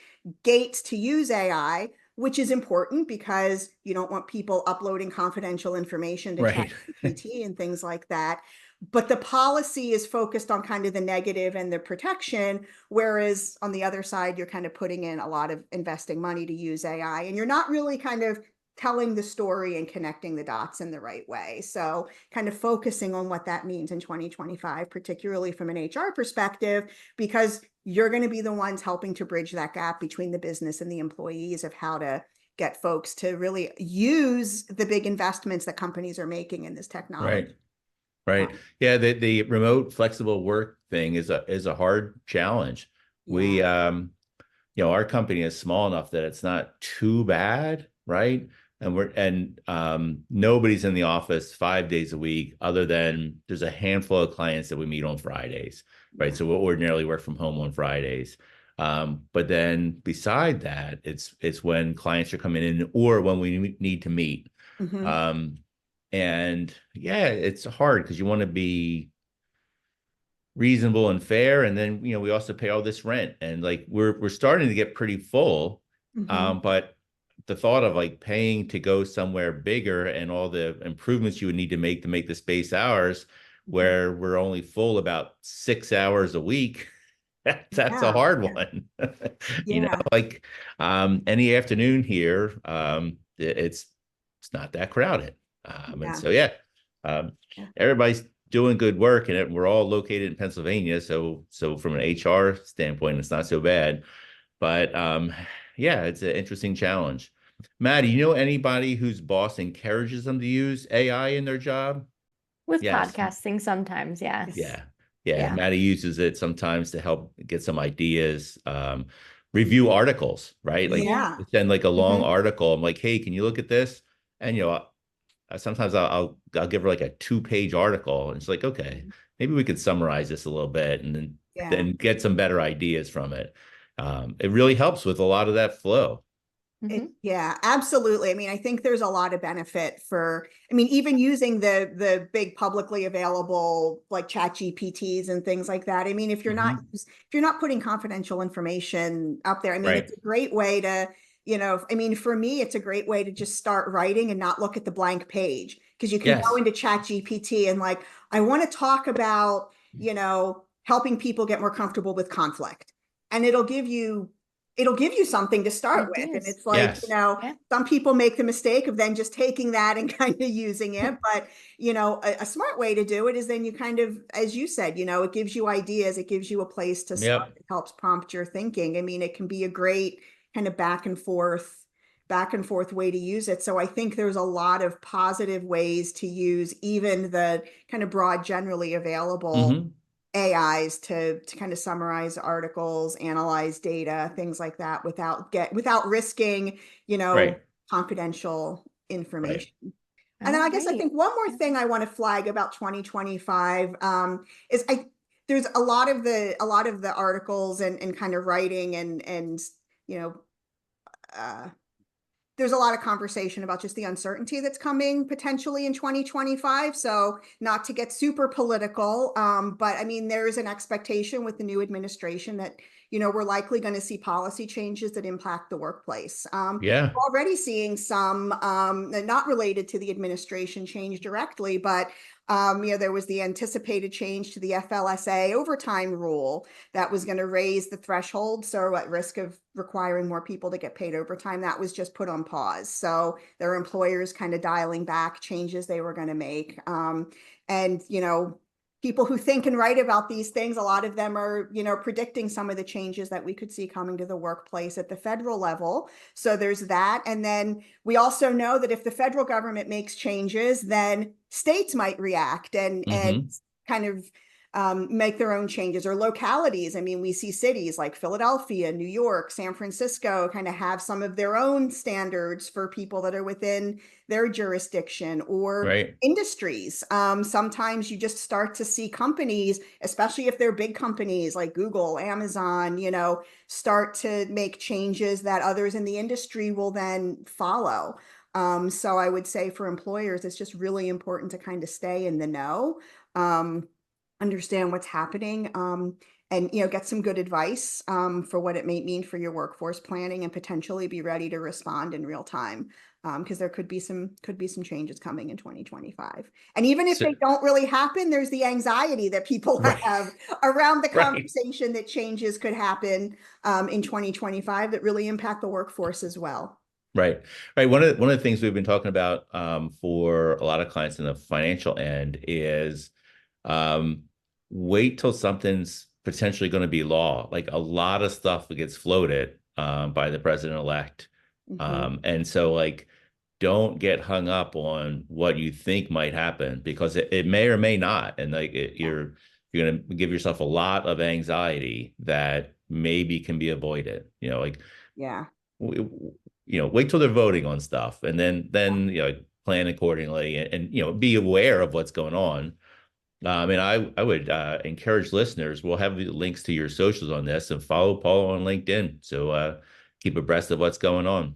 gates to use AI, which is important because you don't want people uploading confidential information to Right. ChatGPT and things like that. But the policy is focused on kind of the negative and the protection, whereas on the other side, you're kind of putting in a lot of investing money to use AI, and you're not really kind of telling the story and connecting the dots in the right way. So kind of focusing on what that means in 2025, particularly from an HR perspective, because you're going to be the ones helping to bridge that gap between the business and the employees of how to get folks to really use the big investments that companies are making in this technology. Right. Right. Yeah, the remote flexible work thing is a hard challenge. We our company is small enough that it's not too bad, right? And nobody's in the office 5 days a week other than there's a handful of clients that we meet on Fridays, right? So we'll ordinarily work from home on Fridays. But then beside that, it's when clients are coming in or when we need to meet. Mm-hmm. And yeah, it's hard because you want to be reasonable and fair. And then, we also pay all this rent and like we're starting to get pretty full. Mm-hmm. But the thought of like paying to go somewhere bigger and all the improvements you would need to make the space ours, where we're only full about 6 hours a week, that's a hard one. Yeah. Like any afternoon here, it's not that crowded. And so, um, Yeah. everybody's doing good work and we're all located in Pennsylvania. So from an HR standpoint, it's not so bad, but, yeah, it's an interesting challenge. Matt, do you know anybody whose boss encourages them to use AI in their job? With Yes. podcasting sometimes, yes. Yeah. Yeah. Yeah. Maddie uses it sometimes to help get some ideas, review articles, right? Like Yeah. send like a long Mm-hmm. article. I'm like, hey, can you look at this? And sometimes I'll give her like a 2-page article, and it's like, okay, maybe we could summarize this a little bit, and then Yeah. get some better ideas from it. It really helps with a lot of that flow. Yeah, absolutely. I mean, I think there's a lot of benefit for, I mean, even using the big publicly available like chat GPTs and things like that. I mean, if you're not putting confidential information up there, I mean, Right. it's a great way to, I mean, for me, it's a great way to just start writing and not look at the blank page, because you can go Yes. into chat GPT and like, I want to talk about, helping people get more comfortable with conflict. And it'll give you something to start with. And Ideas. it's like, Yes. Yeah. some people make the mistake of then just taking that and kind of using it. But, a smart way to do it is then you kind of, as you said, it gives you ideas, it gives you a place to start, Yep. it helps prompt your thinking. I mean, it can be a great kind of back and forth way to use it. So I think there's a lot of positive ways to use even the kind of broad, generally available Hmm. AIs to kind of summarize articles, analyze data, things like that without risking, Right. confidential Right. information. And then All I guess I right. think one more thing I want to flag about 2025 is there's a lot of the articles and kind of writing and you know uh, there's a lot of conversation about just the uncertainty that's coming potentially in 2025. So not to get super political, but I mean, there is an expectation with the new administration that, we're likely going to see policy changes that impact the workplace. Yeah. We're already seeing some not related to the administration change directly, but there was the anticipated change to the FLSA overtime rule that was going to raise the threshold. So at risk of requiring more people to get paid overtime, that was just put on pause. So their employers kind of dialing back changes they were going to make. And, people who think and write about these things, a lot of them are, predicting some of the changes that we could see coming to the workplace at the federal level. So there's that. And then we also know that if the federal government makes changes, then states might react and Hmm. kind of make their own changes, or localities. I mean, we see cities like Philadelphia, New York, San Francisco kind of have some of their own standards for people that are within their jurisdiction, or Right. industries. Sometimes you just start to see companies, especially if they're big companies like Google, Amazon, start to make changes that others in the industry will then follow. So I would say for employers, it's just really important to kind of stay in the know. Understand what's happening, and get some good advice for what it may mean for your workforce planning, and potentially be ready to respond in real time, because there could be some changes coming in 2025. And even if So, they don't really happen, there's the anxiety that people right. have around the Right. conversation that changes could happen in 2025 that really impact the workforce as well. Right. Right. One of the things we've been talking about for a lot of clients in the financial end is um, wait till something's potentially going to be law. Like a lot of stuff gets floated by the president-elect. Mhm. And so like don't get hung up on what you think might happen, because it may or may not. And like Yeah. you're going to give yourself a lot of anxiety that maybe can be avoided. Like Yeah. wait till they're voting on stuff, and then plan accordingly, and be aware of what's going on. And I would encourage listeners. We'll have the links to your socials on this, and follow Paula on LinkedIn, so keep abreast of what's going on.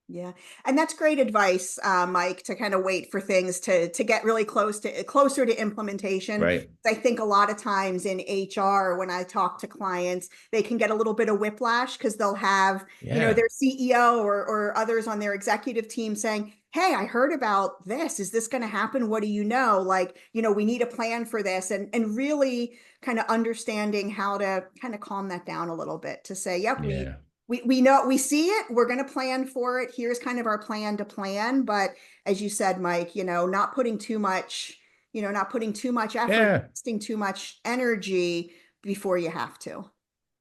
Yeah. And that's great advice, Mike, to kind of wait for things to get really closer to implementation. Right. I think a lot of times in HR, when I talk to clients, they can get a little bit of whiplash because they'll have, Yeah. their CEO or others on their executive team saying, "Hey, I heard about this. Is this going to happen? What do you know? Like, we need a plan for this." And really kind of understanding how to kind of calm that down a little bit to say, "Yep, Yeah. we know, we see it, we're going to plan for it, here's kind of our plan to plan." But as you said, Mike, not putting too much, not putting too much effort, Yeah. wasting too much energy before you have to.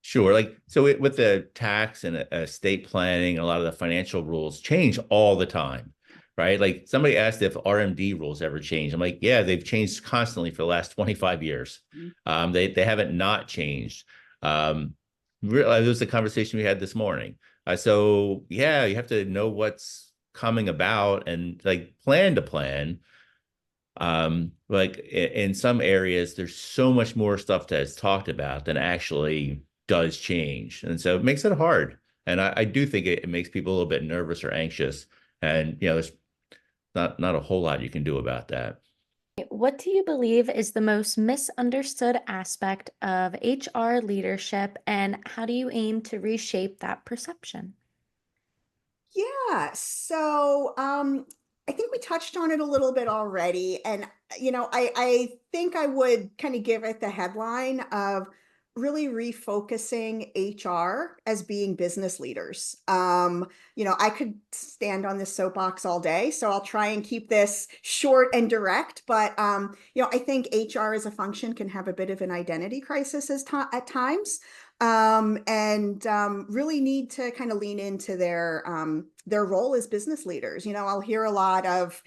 Sure. Like so, with the tax and estate planning, a lot of the financial rules change all the time, right? Like somebody asked if RMD rules ever change. I'm like, yeah, they've changed constantly for the last 25 years. They haven't not changed. There was a conversation we had this morning. So yeah, you have to know what's coming about and like plan to plan. Like in some areas, there's so much more stuff that's talked about than actually does change, and so it makes it hard. And I do think it makes people a little bit nervous or anxious. And, there's not a whole lot you can do about that. What do you believe is the most misunderstood aspect of HR leadership, and how do you aim to reshape that perception? Yeah. So I think we touched on it a little bit already. And, I think I would kind of give it the headline of really refocusing HR as being business leaders. I could stand on this soapbox all day, so I'll try and keep this short and direct. But, I think HR as a function can have a bit of an identity crisis at times, and really need to kind of lean into their role as business leaders. I'll hear a lot of,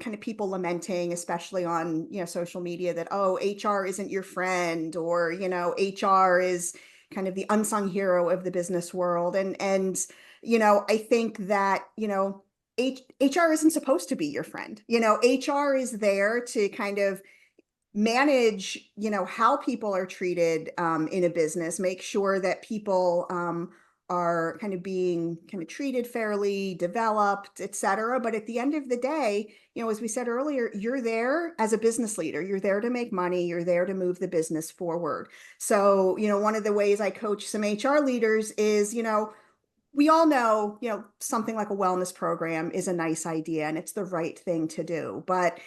kind of people lamenting, especially on, social media, that, oh, HR isn't your friend, or, HR is kind of the unsung hero of the business world. And I think that, HR isn't supposed to be your friend. HR is there to kind of manage, how people are treated in a business, make sure that people are kind of being kind of treated fairly, developed, et cetera. But at the end of the day, as we said earlier, you're there as a business leader. You're there to make money. You're there to move the business forward. So, one of the ways I coach some HR leaders is, we all know, something like a wellness program is a nice idea and it's the right thing to do. But,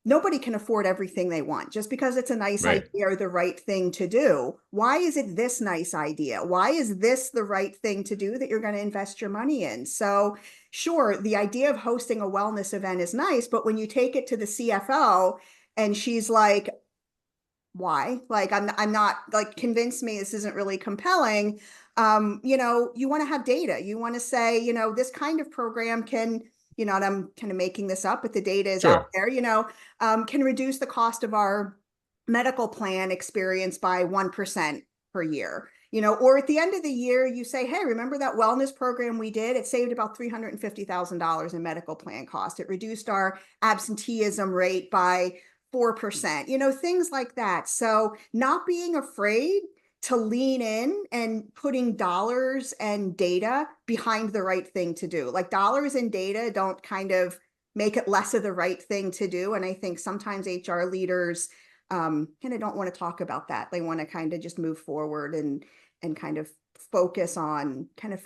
nobody can afford everything they want. Just because it's a nice Right. idea or the right thing to do, why is it this nice idea? Why is this the right thing to do that you're going to invest your money in? So sure, the idea of hosting a wellness event is nice, but when you take it to the CFO and she's like, why? Like, I'm not, like, convince me this isn't really compelling. You want to have data. You want to say, this kind of program can, and I'm kind of making this up, but the data is out Sure. there, can reduce the cost of our medical plan experience by 1% per year. Or at the end of the year, you say, hey, remember that wellness program we did? It saved about $350,000 in medical plan cost. It reduced our absenteeism rate by 4%, things like that. So not being afraid to lean in and putting dollars and data behind the right thing to do. Like, dollars and data don't kind of make it less of the right thing to do. And I think sometimes HR leaders kind of don't want to talk about that. They want to kind of just move forward and kind of focus on kind of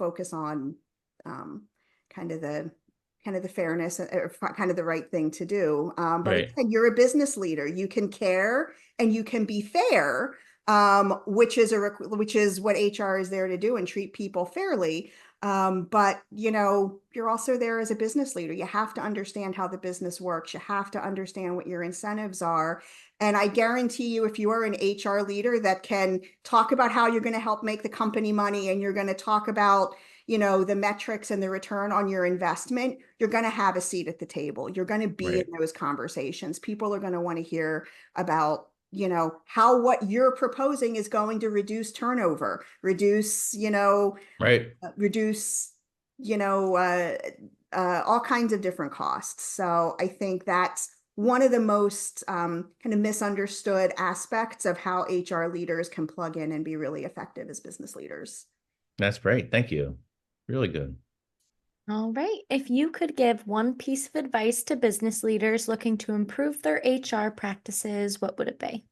the fairness, or kind of the right thing to do. But Right. again, you're a business leader. You can care and you can be fair, which is what HR is there to do, and treat people fairly. But you're also there as a business leader. You have to understand how the business works. You have to understand what your incentives are. And I guarantee you, if you are an HR leader that can talk about how you're going to help make the company money, and you're going to talk about, the metrics and the return on your investment, you're going to have a seat at the table. You're going to be in Right. those conversations. People are going to want to hear about, how what you're proposing is going to reduce turnover, Right. reduce, all kinds of different costs. So I think that's one of the most kind of misunderstood aspects of how HR leaders can plug in and be really effective as business leaders. That's great. Thank you. Really good. All right. If you could give one piece of advice to business leaders looking to improve their HR practices, what would it be?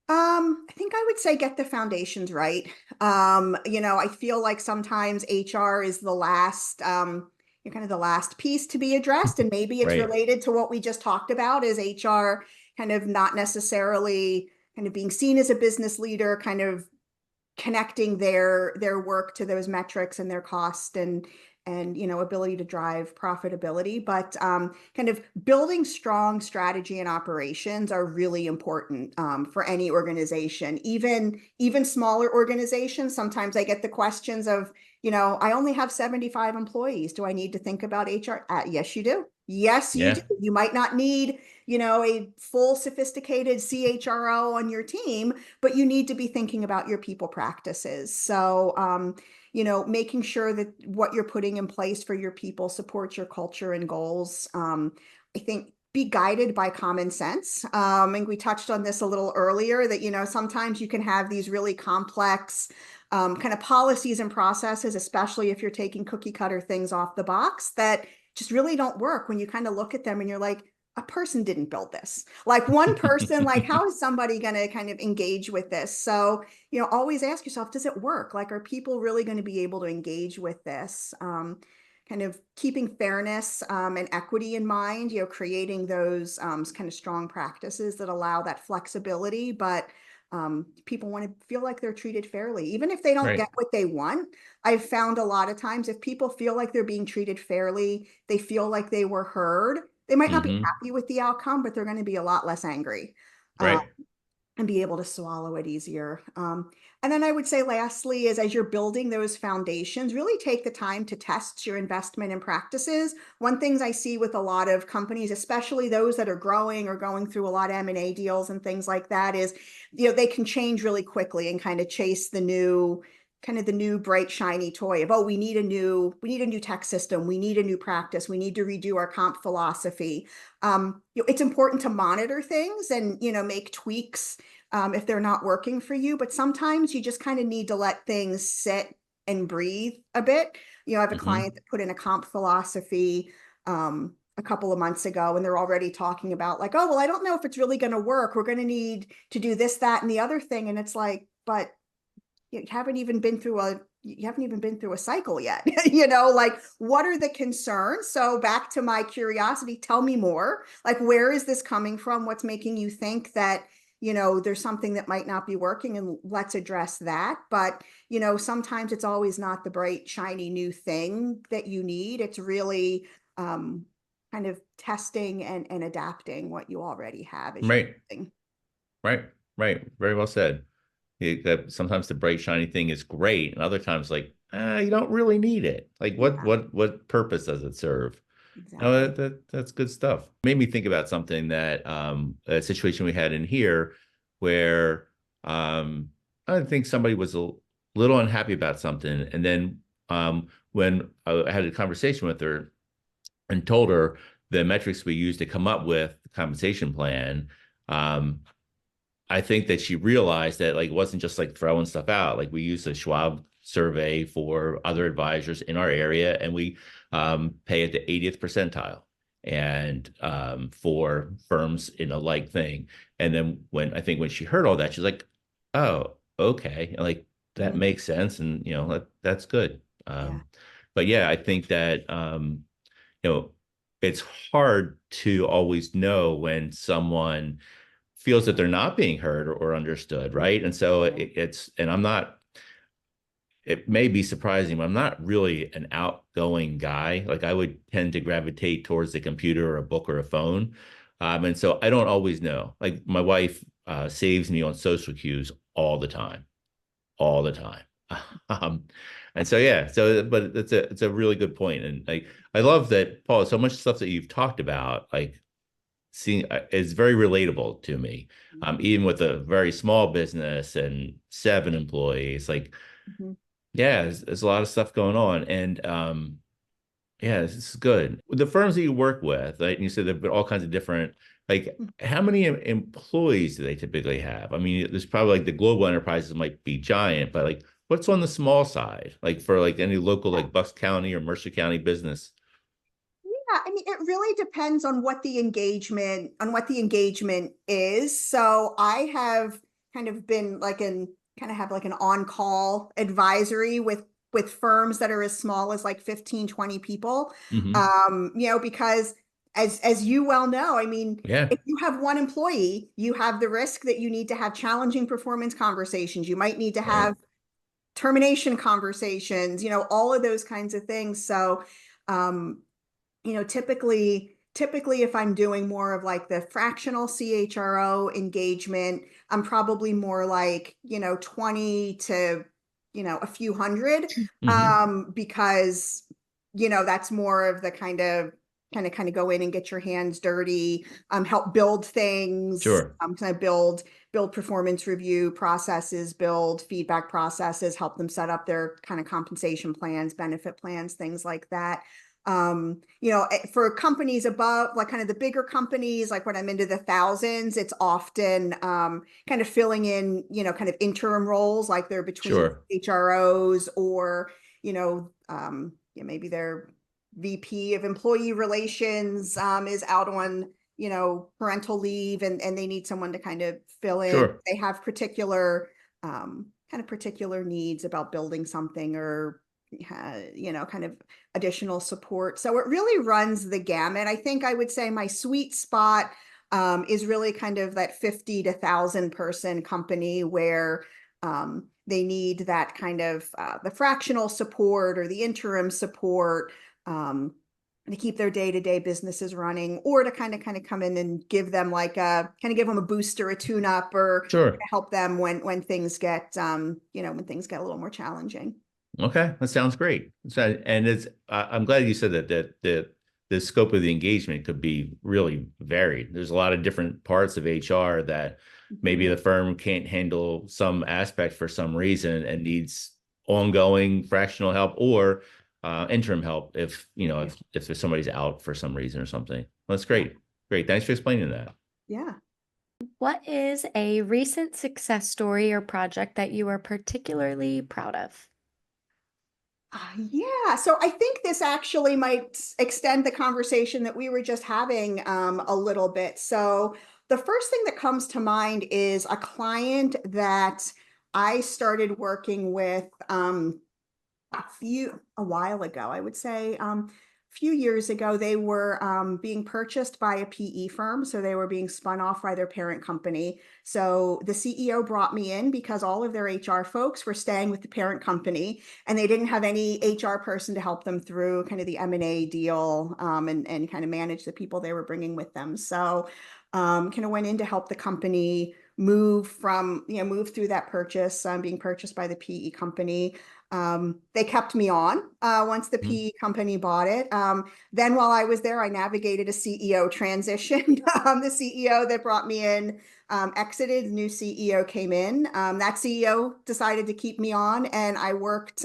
I think I would say get the foundations right. I feel like sometimes HR is the last, kind of the last piece to be addressed. And maybe it's Right. related to what we just talked about, is HR kind of not necessarily kind of being seen as a business leader, kind of connecting their work to those metrics and their cost and ability to drive profitability. But kind of building strong strategy and operations are really important for any organization, even smaller organizations. Sometimes I get the questions of, I only have 75 employees, do I need to think about HR? Yes, you do. Yes, you do. Yeah. You might not need, a full sophisticated CHRO on your team, but you need to be thinking about your people practices. So, making sure that what you're putting in place for your people supports your culture and goals. I think be guided by common sense. And we touched on this a little earlier, that, sometimes you can have these really complex kind of policies and processes, especially if you're taking cookie cutter things off the box that just really don't work when you kind of look at them and you're like, a person didn't build this. Like one person, like how is somebody going to kind of engage with this? So, always ask yourself, does it work? Like, are people really going to be able to engage with this? Kind of keeping fairness and equity in mind, creating those kind of strong practices that allow that flexibility, but people want to feel like they're treated fairly, even if they don't Right. get what they want. I've found a lot of times if people feel like they're being treated fairly, they feel like they were heard, they might not be Mm-hmm. happy with the outcome, but they're going to be a lot less angry. Right. And be able to swallow it easier. And then I would say lastly is as you're building those foundations, really take the time to test your investment and practices. One things I see with a lot of companies, especially those that are growing or going through a lot of M&A deals and things like that is, they can change really quickly and kind of chase the new bright shiny toy of, oh, we need a new tech system, we need a new practice, we need to redo our comp philosophy. It's important to monitor things and make tweaks if they're not working for you, but sometimes you just kind of need to let things sit and breathe a bit. I have a Mm-hmm. client that put in a comp philosophy a couple of months ago, and they're already talking about like, oh, well, I don't know if it's really going to work, we're going to need to do this, that, and the other thing. And it's like, but you haven't even been through a cycle yet. Like, what are the concerns? So back to my curiosity, tell me more. Like, where is this coming from? What's making you think that there's something that might not be working, and let's address that. But sometimes it's always not the bright shiny new thing that you need. It's really kind of testing and adapting what you already have as you're Right. building. Right. Right. Very well said. That sometimes the bright shiny thing is great, and other times like you don't really need it. Like Yeah, what purpose does it serve? No, exactly. that's good stuff. Made me think about something that a situation we had in here where I think somebody was a little unhappy about something, and then when I had a conversation with her and told her the metrics we used to come up with the compensation plan, um, I think that she realized that like it wasn't just like throwing stuff out. Like we use a Schwab survey for other advisors in our area, and we pay at the 80th percentile, and for firms in a like thing. And then when she heard all that, she's like, "Oh, okay, like that Mhm. makes sense," and that's good. Yeah. But yeah, I think that you know it's hard to always know when someone feels that they're not being heard or understood, right? And so Yeah. and I'm not, it may be surprising, but I'm not really an outgoing guy. Like I would tend to gravitate towards the computer or a book or a phone. And so I don't always know. Like my wife saves me on social cues all the time. Um, and so yeah, but it's a really good point, and like I love that, Paul. So much stuff that you've talked about, like seeing is very relatable to me. Even with a very small business and 7 employees, like Mhm. yeah, there's a lot of stuff going on, and yeah, this is good. With the firms that you work with, like you said, there've been all kinds of different. Like, how many employees do they typically have? I mean, there's probably like the global enterprises might be giant, but like, what's on the small side? Like for like any local Yeah. like Bucks County or Mercer County business. Yeah, I mean, it really depends on what the engagement is. So I have kind of been like kind of have like an on-call advisory with firms that are as small as like 15, 20 people. Hmm. Because as you well know, I mean, Yeah. if you have one employee, you have the risk that you need to have challenging performance conversations. You might need to Right. have termination conversations, all of those kinds of things. So um, typically if I'm doing more of like the fractional CHRO engagement, I'm probably more like, 20 to, a few hundred, Hmm. because, that's more of the kind of go in and get your hands dirty, help build things, Sure. kind of build performance review processes, build feedback processes, help them set up their kind of compensation plans, benefit plans, things like that. For companies above, like kind of the bigger companies, like when I'm into the thousands, it's often kind of filling in, kind of interim roles, like they're between Sure. HROs or, maybe their VP of employee relations is out on, parental leave and they need someone to kind of fill in. Sure. They have particular particular needs about building something or kind of additional support. So it really runs the gamut. I think I would say my sweet spot is really kind of that 50 to 1,000 person company where they need that kind of the fractional support or the interim support to keep their day-to-day businesses running, or to kind of come in and give them like give them a boost or a tune-up, or Sure. help them when things get when things get a little more challenging. Okay, that sounds great. So, and I'm glad you said that the scope of the engagement could be really varied. There's a lot of different parts of HR that maybe the firm can't handle some aspect for some reason and needs ongoing fractional help or interim help if there's somebody's out for some reason or something. Well, that's great. Great. Thanks for explaining that. Yeah. What is a recent success story or project that you are particularly proud of? Yeah, so I think this actually might extend the conversation that we were just having a little bit. So the first thing that comes to mind is a client that I started working with a while ago, I would say. A few years ago, they were being purchased by a PE firm. So they were being spun off by their parent company. So the CEO brought me in because all of their HR folks were staying with the parent company and they didn't have any HR person to help them through kind of the M&A deal and kind of manage the people they were bringing with them. So kind of went in to help the company move through that purchase, being purchased by the PE company. They kept me on once the Mhm. PE company bought it. Then while I was there, I navigated a CEO transition. The CEO that brought me in exited, the new CEO came in. That CEO decided to keep me on, and I worked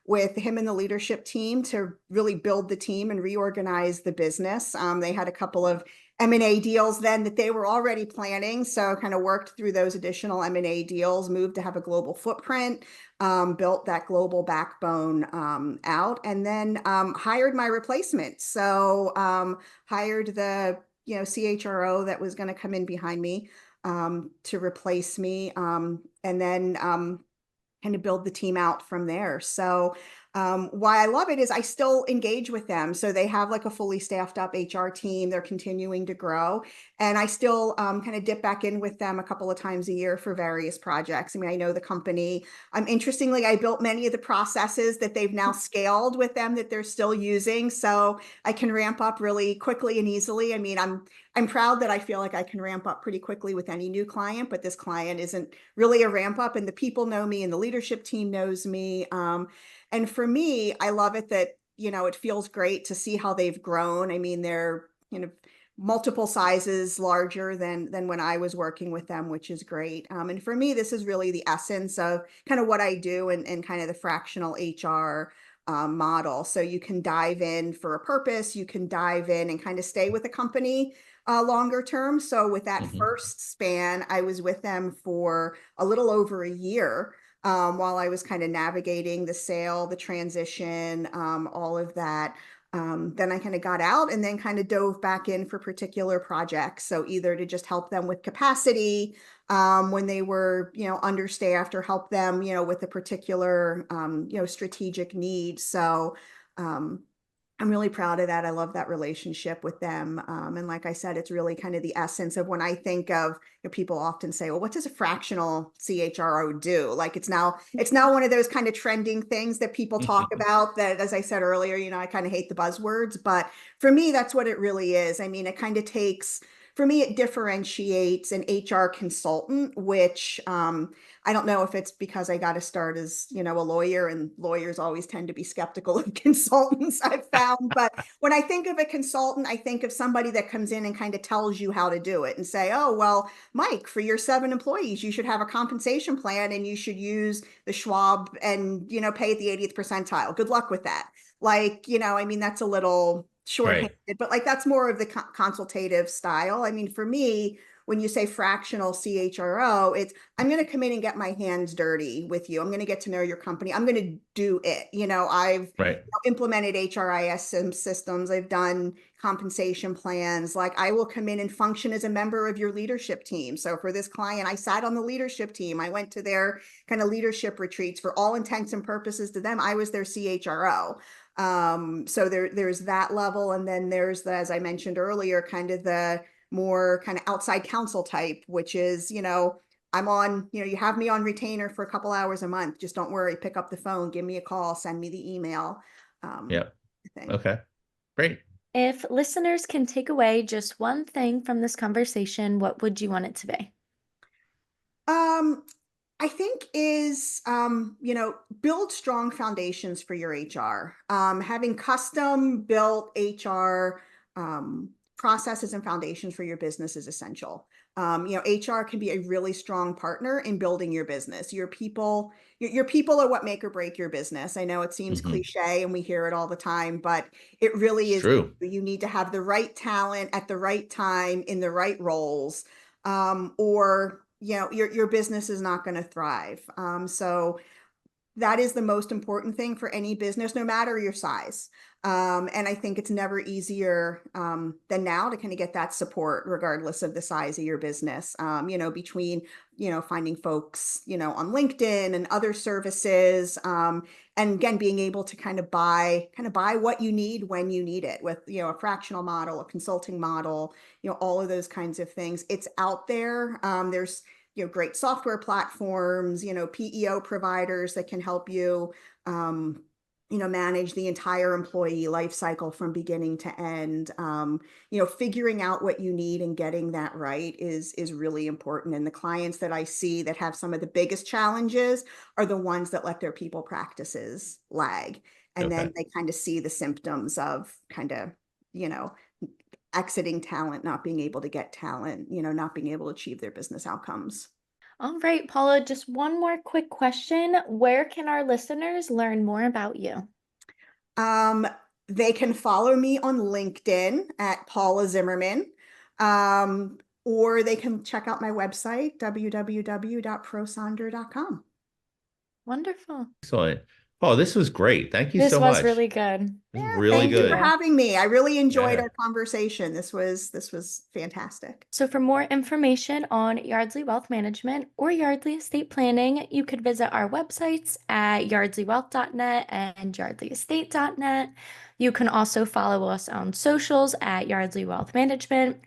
with him and the leadership team to really build the team and reorganize the business. They had a couple of M&A deals then that they were already planning. So kind of worked through those additional M&A deals, moved to have a global footprint, built that global backbone out, and then hired my replacement. So hired the CHRO that was going to come in behind me to replace me, and then kind of build the team out from there. So why I love it is I still engage with them. So they have like a fully staffed up HR team. They're continuing to grow. And I still kind of dip back in with them a couple of times a year for various projects. I mean, I know the company. Interestingly, I built many of the processes that they've now scaled with them that they're still using. So I can ramp up really quickly and easily. I mean, I'm proud that I feel like I can ramp up pretty quickly with any new client, but this client isn't really a ramp up, and the people know me and the leadership team knows me. And for me, I love it that, it feels great to see how they've grown. I mean, they're, multiple sizes larger than when I was working with them, which is great. And for me, this is really the essence of kind of what I do and kind of the fractional HR model. So you can dive in for a purpose, you can dive in and kind of stay with the company longer term. So with that first span, I was with them for a little over a year while I was kind of navigating the sale, the transition, all of that. Then I kind of got out and then kind of dove back in for particular projects. So either to just help them with capacity when they were, understaffed, or help them, with a particular, strategic need. So I'm really proud of that. I love that relationship with them. And like I said, it's really kind of the essence of when I think of, people often say, well, what does a fractional CHRO do? Like it's now one of those kind of trending things that people talk about that, as I said earlier, I kind of hate the buzzwords, but for me, that's what it really is. I mean, it kind of takes, for me, it differentiates an HR consultant, which I don't know if it's because I got to start as, a lawyer, and lawyers always tend to be skeptical of consultants, I've found. But when I think of a consultant, I think of somebody that comes in and kind of tells you how to do it and say, oh, well, Mike, for your 7 employees, you should have a compensation plan and you should use the Schwab and, pay at the 80th percentile. Good luck with that. Like, I mean, that's a little shorthanded, Right. but like that's more of the consultative style. I mean, for me, when you say fractional CHRO, it's I'm going to come in and get my hands dirty with you. I'm going to get to know your company. I'm going to do it. I've Right. implemented HRIS systems. I've done compensation plans. Like I will come in and function as a member of your leadership team. So for this client, I sat on the leadership team. I went to their kind of leadership retreats. For all intents and purposes to them, I was their CHRO. So there's that level. And then there's the, as I mentioned earlier, kind of the more kind of outside counsel type, which is, I'm on, you have me on retainer for a couple hours a month. Just don't worry, pick up the phone, give me a call, send me the email. Yep. Thing. Okay. Great. If listeners can take away just one thing from this conversation, what would you want it to be? I think is, build strong foundations for your HR. Having custom built HR processes and foundations for your business is essential. HR can be a really strong partner in building your business. Your people are what make or break your business. I know it seems Hmm. cliche and we hear it all the time, but it really It's is. true. You need to have the right talent at the right time in the right roles, or your business is not going to thrive. So that is the most important thing for any business, no matter your size. And I think it's never easier than now to kind of get that support, regardless of the size of your business. Between finding folks on LinkedIn and other services, and again being able to kind of buy what you need when you need it, with a fractional model, a consulting model, all of those kinds of things. It's out there. There's great software platforms, PEO providers that can help you, manage the entire employee life cycle from beginning to end. Figuring out what you need and getting that right is really important. And the clients that I see that have some of the biggest challenges are the ones that let their people practices lag. And Okay. then they kind of see the symptoms of kind of, exiting talent, not being able to get talent, not being able to achieve their business outcomes. All right, Paula, just one more quick question. Where can our listeners learn more about you? Um, they can follow me on LinkedIn at Paula Zimmerman, or they can check out my website, www.prosonder.com. Wonderful. Excellent. Oh, this was great. Thank you This so was much. really good. This is Yeah, really thank you for good. Yeah. having me. I really enjoyed Yeah. our conversation. This was fantastic. So for more information on Yardley Wealth Management or Yardley Estate Planning, you could visit our websites at yardleywealth.net and yardleyestate.net. You can also follow us on socials at Yardley Wealth Management.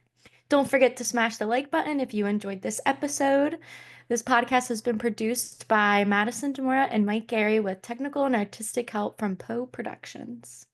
Don't forget to smash the like button if you enjoyed this episode. This podcast has been produced by Madison and Mike Gary with technical and artistic help from Poe Productions.